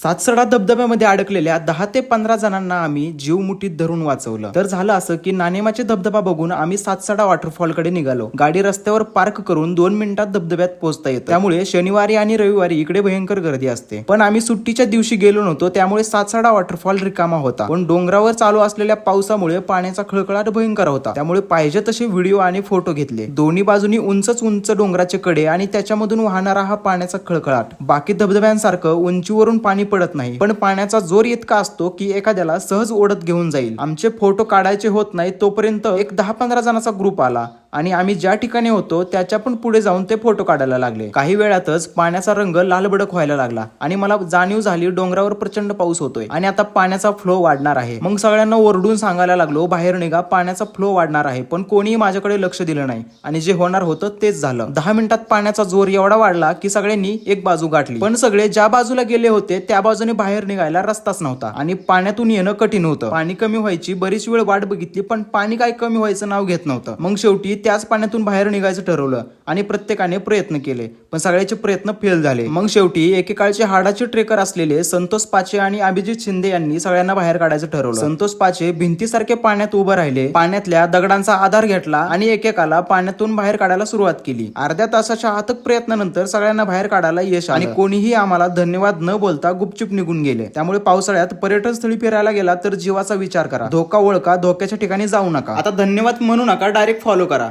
सातसडा धबधब्यामध्ये अडकलेल्या 10 ते 15 जणांना आम्ही जीव मुठीत धरून वाचवलं। तर झालं असं की नानेमाचे धबधबा बघून आम्ही सातसडा वॉटरफॉल कडे निघालो। गाडी रस्त्यावर पार्क करून 2 मिनिटात धबधब्यात पोहोचता येतं, त्यामुळे शनिवारी आणि रविवारी इकडे भयंकर गर्दी असते। पण आम्ही सुट्टीच्या दिवशी गेलो नव्हतो, त्यामुळे सातसडा वॉटरफॉल रिकामा होता। पण डोंगरावर चालू असलेल्या पावसामुळे पाण्याचा खळखळाट भयंकर होता, त्यामुळे पाहिजे तसे व्हिडिओ आणि फोटो घेतले। दोन्ही बाजूनी उंच डोंगराचे कडे आणि त्याच्यामधून वाहणारा हा पाण्याचा खळखळाट। बाकी धबधब्यांसारखं उंचीवरून पाणी पडत नाही, पण पाण्याचा जोर इतका असतो की एखाद्याला सहज ओढत घेऊन जाईल। आमचे फोटो काढायचे होत नाही तोपर्यंत एक 10-15 जणांचा ग्रुप आला आणि आम्ही ज्या ठिकाणी होतो त्याच्या पण पुढे जाऊन ते फोटो काढायला लागले। काही वेळातच पाण्याचा रंग लालबडक व्हायला लागला आणि मला जाणीव झाली डोंगरावर प्रचंड पाऊस होतोय आणि आता पाण्याचा फ्लो वाढणार आहे। मग सगळ्यांना ओरडून सांगायला लागलो, बाहेर निघा, पाण्याचा फ्लो वाढणार आहे। पण कोणीही माझ्याकडे लक्ष दिलं नाही आणि जे होणार होतं तेच झालं। 10 मिनिटात पाण्याचा जोर एवढा वाढला की सगळ्यांनी एक बाजू गाठली, पण सगळे ज्या बाजूला गेले होते त्या बाजूने बाहेर निघायला रस्ताच नव्हता आणि पाण्यातून येणं कठीण होतं। पाणी कमी व्हायची बरीच वेळ वाट बघितली, पण पाणी काय कमी व्हायचं नाव घेत नव्हतं। मग शेवटी त्याच पाण्यातून बाहेर निघायचं ठरवलं आणि प्रत्येकाने प्रयत्न केले, पण सगळ्याचे प्रयत्न फेल झाले। मग शेवटी एकेकाळचे हाडाचे ट्रेकर असलेले संतोष पाचे आणि अभिजित शिंदे यांनी सगळ्यांना बाहेर काढायचं ठरवलं। संतोष पाचे भिंतीसारखे पाण्यात उभं राहिले, पाण्यातल्या दगडांचा आधार घेतला आणि एकेकाला पाण्यातून बाहेर काढायला सुरुवात केली। अर्ध्या तासाच्या अथक प्रयत्नानंतर सगळ्यांना बाहेर काढायला यश आलं आणि कोणीही आम्हाला धन्यवाद न बोलता गुपचूप निघून गेले। त्यामुळे पावसाळ्यात पर्यटन स्थळी फिरायला गेला तर जीवाचा विचार करा, धोका ओळखा, धोक्याच्या ठिकाणी जाऊ नका। आता धन्यवाद म्हणू नका, डायरेक्ट फॉलो करा।